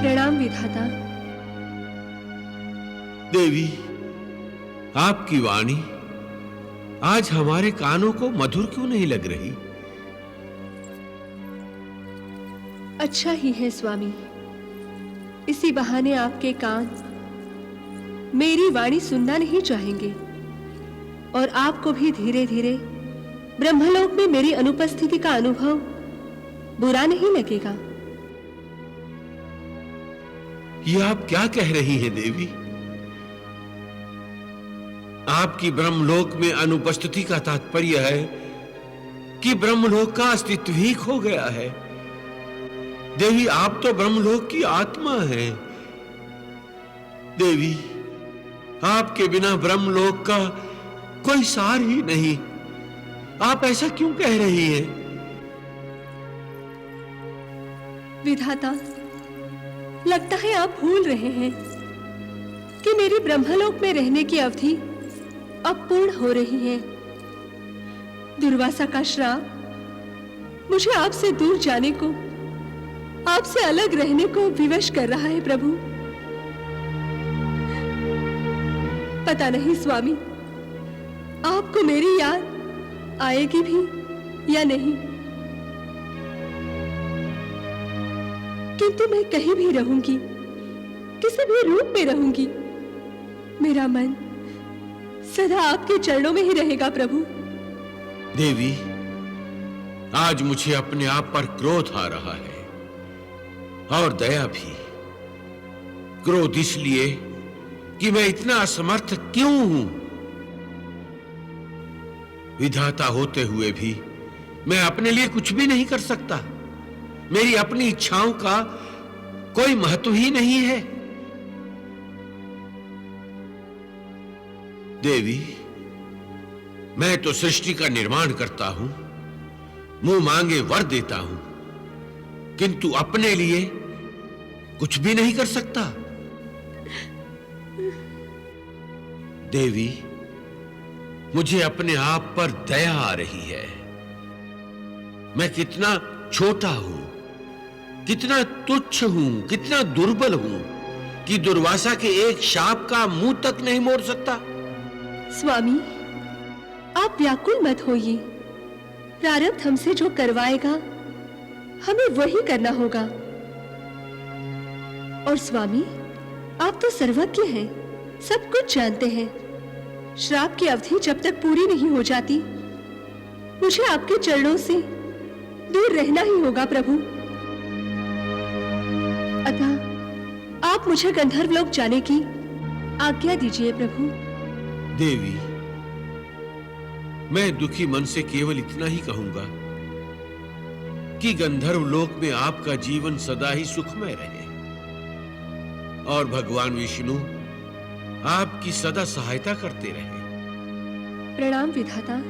प्रणाम विधाता। देवी, आपकी वाणी आज हमारे कानों को मधुर क्यों नहीं लग रही? अच्छा ही है स्वामी, इसी बहाने आपके कान मेरी वाणी सुनना नहीं चाहेंगे और आपको भी धीरे धीरे ब्रह्मलोक में मेरी अनुपस्थिति का अनुभव बुरा नहीं लगेगा। ये आप क्या कह रही हैं देवी? आपकी ब्रह्मलोक में अनुपस्थिति का तात्पर्य है कि ब्रह्मलोक का अस्तित्व ही खो गया है। देवी, आप तो ब्रह्मलोक की आत्मा हैं। देवी, आपके बिना ब्रह्मलोक का कोई सार ही नहीं। आप ऐसा क्यों कह रही हैं? विधाता, लगता है आप भूल रहे हैं कि मेरी ब्रह्मलोक में रहने की अवधि अब पूर्ण हो रही है। दुर्वासा का श्राप मुझे आपसे दूर जाने को, आपसे अलग रहने को विवश कर रहा है प्रभु। पता नहीं स्वामी, आपको मेरी याद आएगी भी या नहीं, किंतु मैं कहीं भी रहूंगी, किसी भी रूप में रहूंगी, मेरा मन सदा आपके चरणों में ही रहेगा प्रभु। देवी, आज मुझे अपने आप पर क्रोध आ रहा है और दया भी। क्रोध इसलिए कि मैं इतना असमर्थ क्यों हूं। विधाता होते हुए भी मैं अपने लिए कुछ भी नहीं कर सकता। मेरी अपनी इच्छाओं का कोई महत्व ही नहीं है। देवी, मैं तो सृष्टि का निर्माण करता हूं, मुंह मांगे वर देता हूं, किंतु अपने लिए कुछ भी नहीं कर सकता। देवी, मुझे अपने आप पर दया आ रही है। मैं कितना छोटा हूं, कितना तुच्छ हूं, कितना दुर्बल हूं कि दुर्वासा के एक शाप का मुंह तक नहीं मोड़ सकता। स्वामी, आप व्याकुल मत होइए। प्रारब्ध हमसे जो करवाएगा हमें वही करना होगा। और स्वामी, आप तो सर्वज्ञ हैं, सब कुछ जानते हैं। श्राप की अवधि जब तक पूरी नहीं हो जाती, मुझे आपके चरणों से दूर रहना ही होगा प्रभु। अतः आप मुझे गंधर्वलोक जाने की आज्ञा दीजिए प्रभु। देवी, मैं दुखी मन से केवल इतना ही कहूंगा कि गंधर्वलोक में आपका जीवन सदा ही सुखमय रहे और भगवान विष्णु आपकी सदा सहायता करते रहे। प्रणाम विधाता।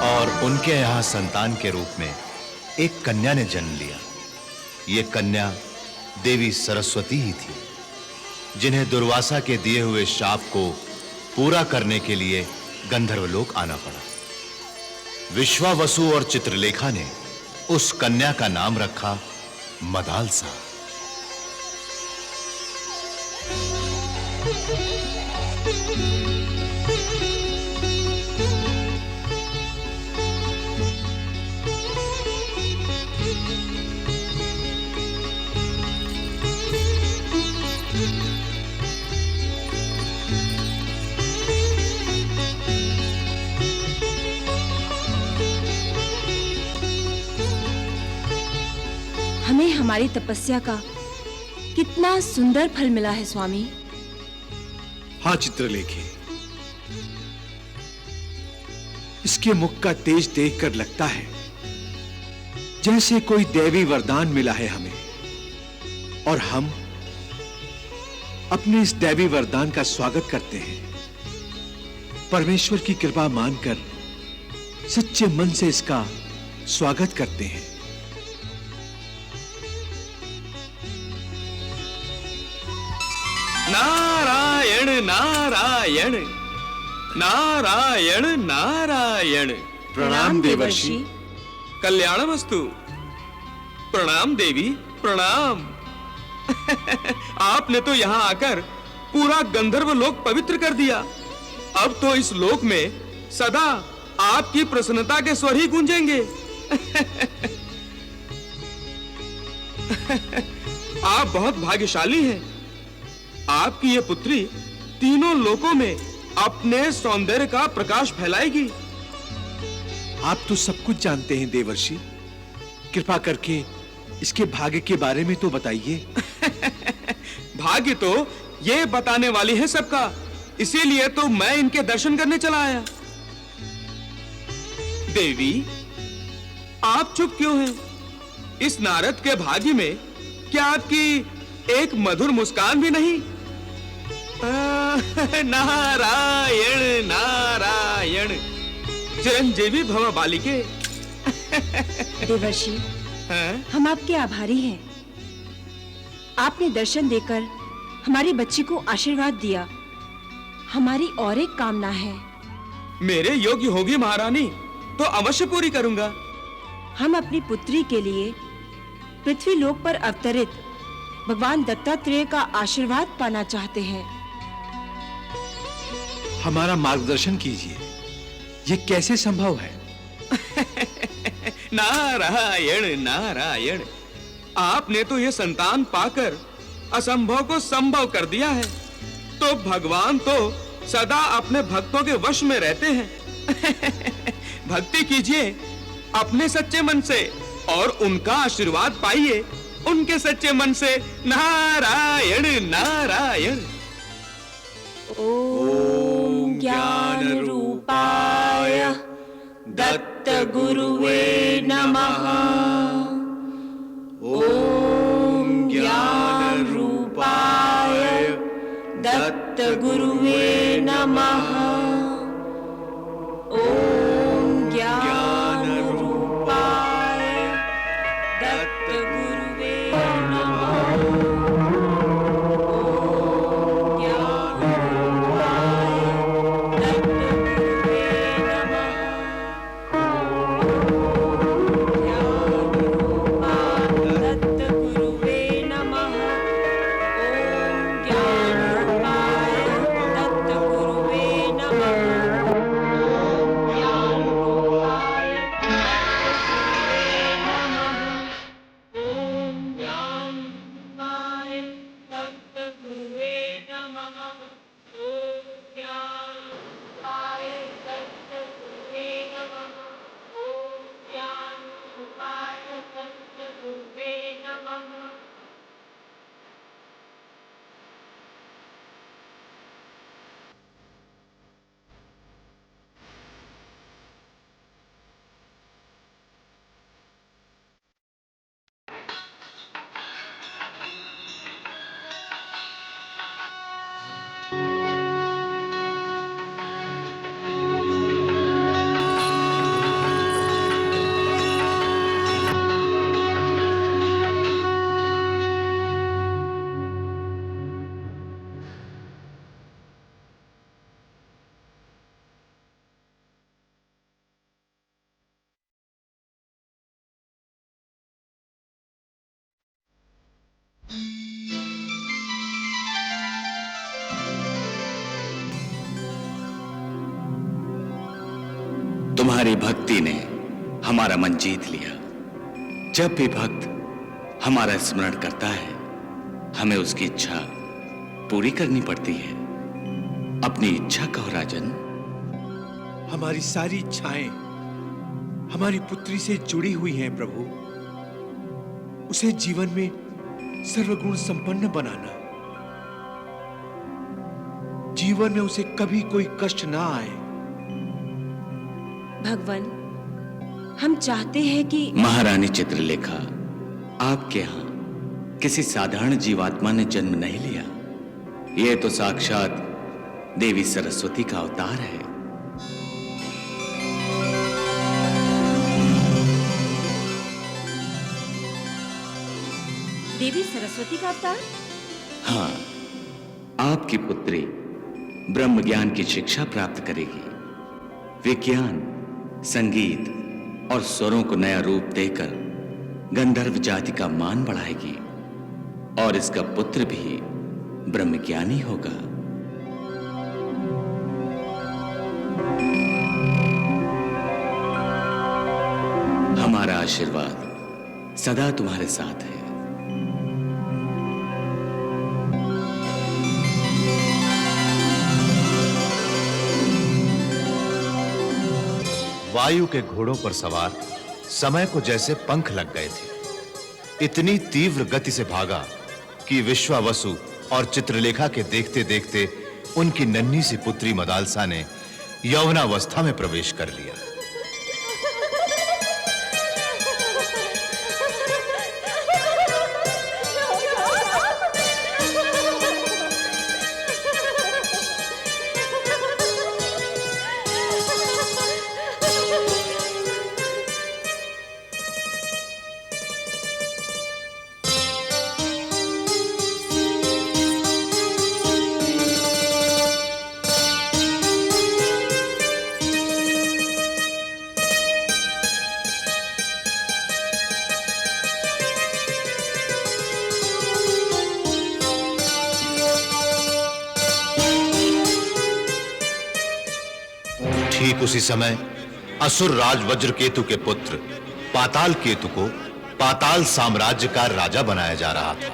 और उनके यहां संतान के रूप में एक कन्या ने जन्म लिया। ये कन्या देवी सरस्वती ही थी, जिन्हें दुर्वासा के दिए हुए शाप को पूरा करने के लिए गंधर्वलोक आना पड़ा। विश्वावसु और चित्रलेखा ने उस कन्या का नाम रखा मदालसा। हमें हमारी तपस्या का कितना सुंदर फल मिला है स्वामी। हाँ चित्रलेखी, इसके मुख का तेज देखकर लगता है जैसे कोई दैवी वरदान मिला है हमें, और हम अपने इस दैवी वरदान का स्वागत करते हैं। परमेश्वर की कृपा मानकर सच्चे मन से इसका स्वागत करते हैं। नारायण नारायण नारायण नारायण। प्रणाम देवर्षि। कल्याणमस्तु। प्रणाम देवी, प्रणाम। आपने तो यहाँ आकर पूरा गंधर्व लोक पवित्र कर दिया। अब तो इस लोक में सदा आपकी प्रसन्नता के स्वर ही गूंजेंगे। आप बहुत भाग्यशाली हैं। आपकी ये पुत्री तीनों लोकों में अपने सौंदर्य का प्रकाश फैलाएगी। आप तो सब कुछ जानते हैं देवर्षि, कृपा करके इसके भाग्य के बारे में तो बताइए। भाग्य तो ये बताने वाली है सबका, इसीलिए तो मैं इनके दर्शन करने चला आया। देवी, आप चुप क्यों हैं? इस नारद के भाग्य में क्या आपकी एक मधुर मुस्कान भी नहीं? नारायण नारायण। चिरंजीवी भव बालिके। देवर्षि, हम आपके आभारी हैं। आपने दर्शन देकर हमारी बच्ची को आशीर्वाद दिया। हमारी और एक कामना है। मेरे योग्य होगी महारानी तो अवश्य पूरी करूंगा। हम अपनी पुत्री के लिए पृथ्वी लोक पर अवतरित भगवान दत्तात्रेय का आशीर्वाद पाना चाहते हैं। हमारा मार्गदर्शन कीजिए, ये कैसे संभव है? नारायण नारायण। आपने तो ये संतान पाकर असंभव को संभव कर दिया है। तो भगवान तो सदा अपने भक्तों के वश में रहते हैं। भक्ति कीजिए अपने सच्चे मन से और उनका आशीर्वाद पाइए उनके सच्चे मन से। नारायण नारायण। ओम ज्ञान रूपाय दत्त गुरुवे नमः। ओम ज्ञान रूपाय दत्त गुरुवे नमः। ओम ज्ञान रूपाय दत्त गुरुवे नमः। ओम ज्ञान रूपाय दत्त गुरुवे नमः। ज्ञान रूपाय दत्त गुरुवे नमः। ओम ज्ञान रूपाय दत्त गुरुवे नमः। ज्ञान रूपाय ओम ज्ञान रूपाय दत्त गुरुवे नमः। ओम ज्ञान रूपाय दत्त गुरुवे नमः। ओम ज्ञान रूपाय दत्त गुरुवे नमः। तुम्हारी भक्ति ने हमारा मन जीत लिया। जब भी भक्त हमारा स्मरण करता है, हमें उसकी इच्छा पूरी करनी पड़ती है। अपनी इच्छा कहो राजन। हमारी सारी इच्छाएं हमारी पुत्री से जुड़ी हुई हैं प्रभु। उसे जीवन में सर्वगुण संपन्न बनाना, जीवन में उसे कभी कोई कष्ट ना आए। भगवान, हम चाहते हैं कि महारानी चित्रलेखा, आपके यहाँ किसी साधारण जीवात्मा ने जन्म नहीं लिया। यह तो साक्षात देवी सरस्वती का अवतार है। देवी सरस्वती का अवतार? हाँ, आपकी पुत्री ब्रह्म ज्ञान की शिक्षा प्राप्त करेगी, विज्ञान, संगीत और स्वरों को नया रूप देकर गंधर्व जाति का मान बढ़ाएगी और इसका पुत्र भी ब्रह्मज्ञानी होगा। हमारा आशीर्वाद सदा तुम्हारे साथ है। वायु के घोड़ों पर सवार समय को जैसे पंख लग गए थे। इतनी तीव्र गति से भागा कि विश्वावसु और चित्रलेखा के देखते देखते उनकी नन्ही सी पुत्री मदालसा ने यौवनावस्था में प्रवेश कर लिया। ठीक उसी समय असुर राज वज्रकेतु के पुत्र पाताल केतु को पाताल साम्राज्य का राजा बनाया जा रहा था।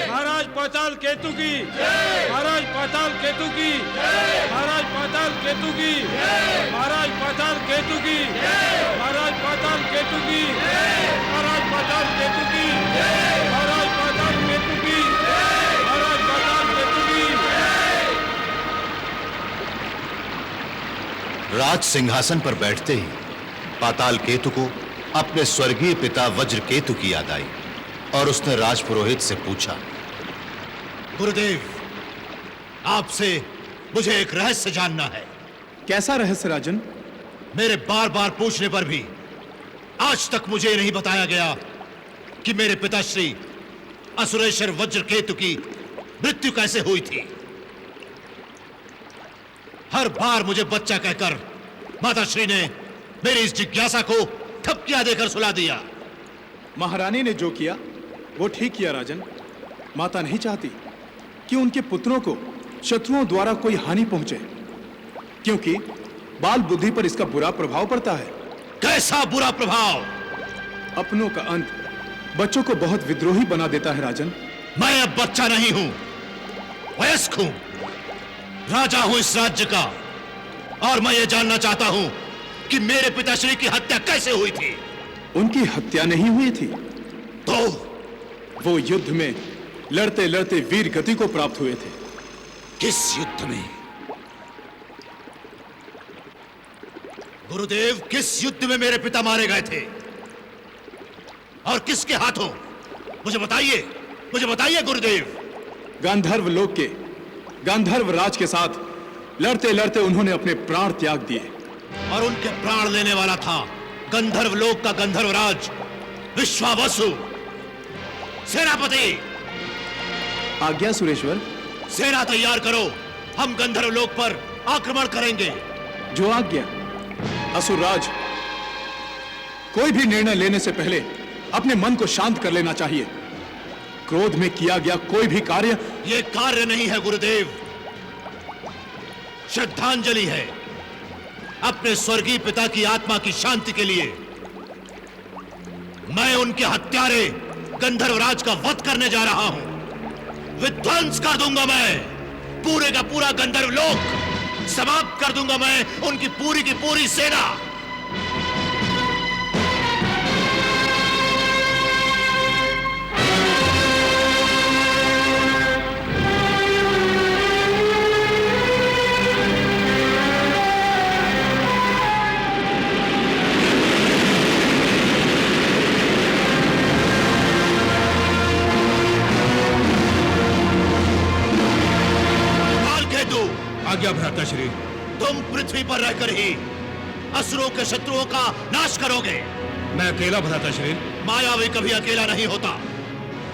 महाराज पाताल केतु की, महाराज पाताल केतु की, महाराज पाताल केतु की, महाराज पाताल केतु की, महाराज पाताल केतु की, महाराज पाताल केतु की, महाराज पाताल केतु की, महाराज पाताल केतु की। राज सिंहासन पर बैठते ही पाताल केतु को अपने स्वर्गीय पिता वज्रकेतु की याद आई और उसने राजपुरोहित से पूछा, गुरुदेव, आपसे मुझे एक रहस्य जानना है। कैसा रहस्य राजन? मेरे बार बार पूछने पर भी आज तक मुझे नहीं बताया गया कि मेरे पिताश्री असुरेश्वर वज्रकेतु की मृत्यु कैसे हुई थी। हर बार मुझे बच्चा कहकर माताश्री ने मेरी इस जिज्ञासा को ठपकियां देकर सुला दिया। महारानी ने जो किया वो ठीक किया राजन। माता नहीं चाहती कि उनके पुत्रों को शत्रुओं द्वारा कोई हानि पहुंचे, क्योंकि बाल बुद्धि पर इसका बुरा प्रभाव पड़ता है। कैसा बुरा प्रभाव? अपनों का अंत बच्चों को बहुत विद्रोही बना देता है राजन। मैं अब बच्चा नहीं हूं, वयस्क हूं, राजा हूं इस राज्य का, और मैं ये जानना चाहता हूं कि मेरे पिताश्री की हत्या कैसे हुई थी। उनकी हत्या नहीं हुई थी तो वो युद्ध में लड़ते लड़ते वीर गति को प्राप्त हुए थे। किस युद्ध में? गुरुदेव, किस युद्ध में मेरे पिता मारे गए थे और किसके हाथों? मुझे बताइए गुरुदेव। गांधर्व लोक के गांधर्व राज के साथ लड़ते लड़ते उन्होंने अपने प्राण त्याग दिए। और उनके प्राण लेने वाला था गंधर्व लोक का गंधर्व राज विश्वावसु। सेनापति, आज्ञा सुरेश्वर। सेना तैयार करो, हम गंधर्व लोक पर आक्रमण करेंगे। जो आज्ञा। असुरराज, कोई भी निर्णय लेने से पहले अपने मन को शांत कर लेना चाहिए। क्रोध में किया गया कोई भी कार्य यह कार्य नहीं है गुरुदेव, श्रद्धांजलि है अपने स्वर्गीय पिता की आत्मा की शांति के लिए। मैं उनके हत्यारे गंधर्वराज का वध करने जा रहा हूं। विध्वंस कर दूंगा मैं पूरे का पूरा गंधर्व लोक, समाप्त कर दूंगा मैं उनकी पूरी की पूरी सेना। भ्राताश्री। तुम पृथ्वी पर रहकर ही असुरों के शत्रुओं का नाश करोगे। मैं अकेला भ्राताश्री? मायावी कभी अकेला नहीं होता।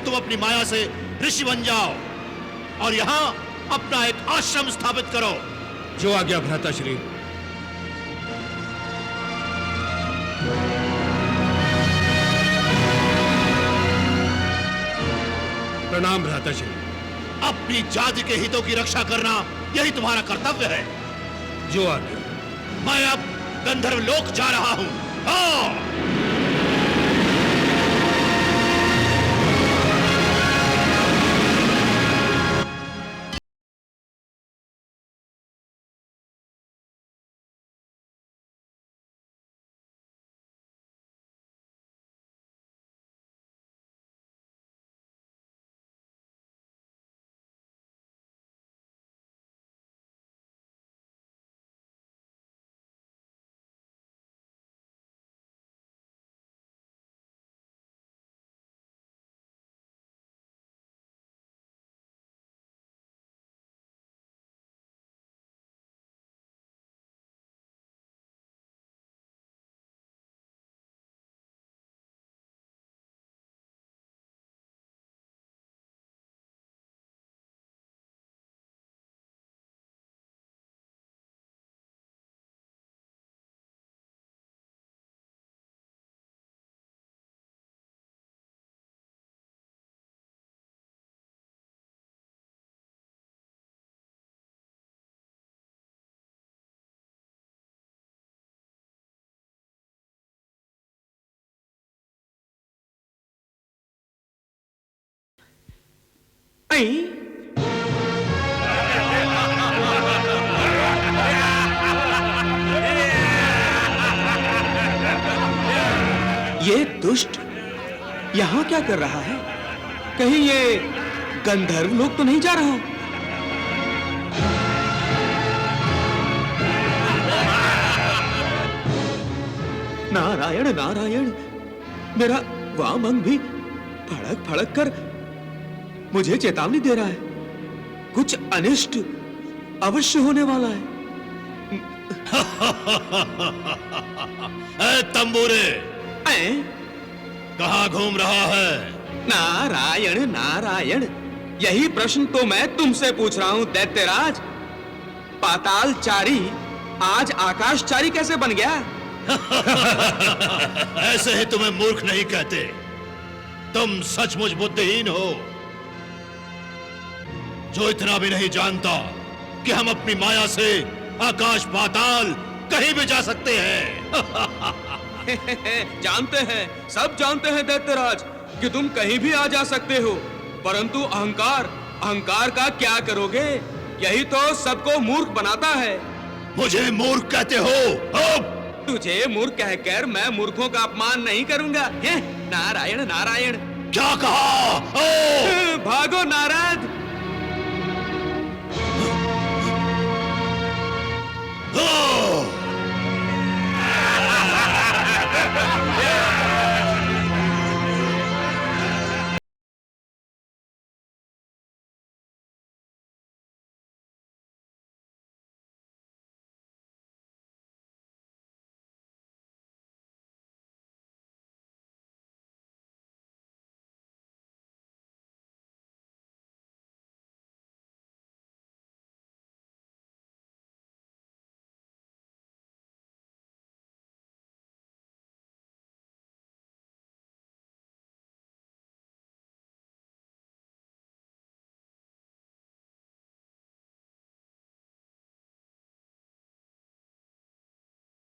तुम अपनी माया से ऋषि बन जाओ और यहाँ अपना एक आश्रम स्थापित करो। जो आज्ञा भ्राताश्री। प्रणाम भ्राताश्री। अपनी जाति के हितों की रक्षा करना यही तुम्हारा कर्तव्य है। जो आज्ञा। मैं अब गंधर्व लोक जा रहा हूं। हाँ। ये दुष्ट यहां क्या कर रहा है? कहीं ये गंधर्व लोग तो नहीं जा रहा? नारायण नारायण, मेरा वाम अंग भी फड़क फड़क कर मुझे चेतावनी दे रहा है। कुछ अनिष्ट अवश्य होने वाला है। ए तंबूरे, कहां घूम रहा है? नारायण नारायण, यही प्रश्न तो मैं तुमसे पूछ रहा हूं दैत्यराज। पातालचारी आज आकाशचारी कैसे बन गया? ऐसे ही तुम्हें मूर्ख नहीं कहते। तुम सचमुच बुद्धिहीन हो, जो इतना भी नहीं जानता कि हम अपनी माया से आकाश पाताल कहीं भी जा सकते हैं। जानते हैं, सब जानते हैं दैत्यराज कि तुम कहीं भी आ जा सकते हो, परंतु अहंकार, अहंकार का क्या करोगे? यही तो सबको मूर्ख बनाता है। मुझे मूर्ख कहते हो? तुझे मूर्ख कहकर मैं मूर्खों का अपमान नहीं करूंगा। नारायण नारायण। क्या कहा? भागो नारद।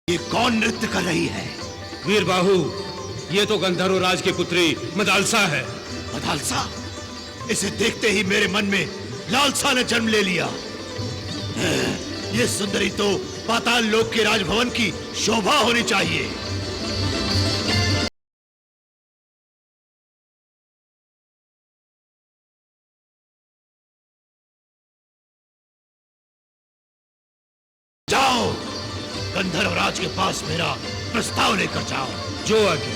ये कौन नृत्य कर रही है? वीरबाहु, ये तो गंधर्व राज की पुत्री मदालसा है। मदालसा? इसे देखते ही मेरे मन में लालसा ने जन्म ले लिया। ये सुंदरी तो पाताल लोक के राजभवन की शोभा होनी चाहिए। जाओ, गंधर्व राज के पास मेरा प्रस्ताव लेकर जाओ। जो आज्ञा।